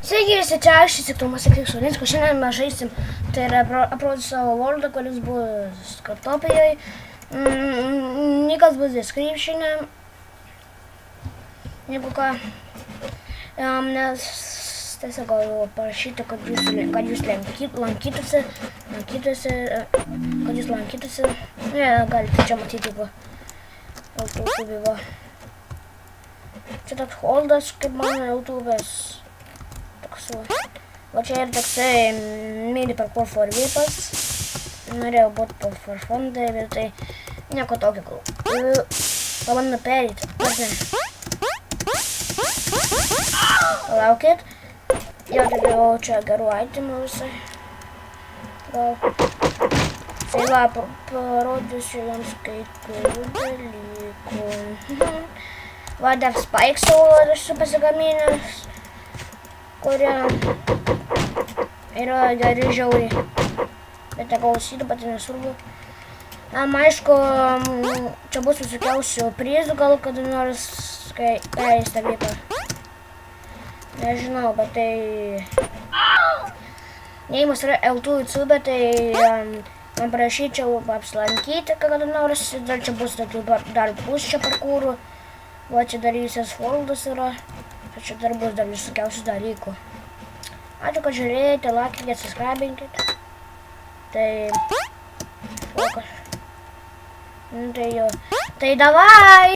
Sveiki visi, čia aš įsiktumas Krikščionis, šiandien mes žaisim, tai yra aprodyti savo worldą, kuris bus kartopijoje. Nikas bus description'e, jeigu ką, nes tiesiog galiu parašyti, kad jūs lankytųsi, ne, galite čia matyti, jeigu YouTube va. Čia toks holdas, kaip mano YouTube'as. Va čia ir toksai mini parkour for vipas. Norėjau būti for fun, bet tai nieko tokio gal. Pabandome perėti. Palaukit. Jau turėjau čia gerų itemų visai. Gal. Tai va, parodysiu jums kai kurių dalykų. Va, dar spikes esu pasigaminęs, kurie yra geri žiauriai. Bet neklausyti, bet nesvarbu. Aišku, čia bus visokiausių prizų, gal kada nors, kai perės tą vietą. Nežinau, bet tai... Neimas yra L2 YouTube, tai man prašyčiau apsilankyti, kada nors. Dar čia bus dar bus čia parkūrų. Va čia dar visas worldas yra. Čia dar bus dar visokiausių dalykų. Ačiū, kad žiūrėjote, laikykite, subscribinkite. Tai... Tai jau. Tai davai!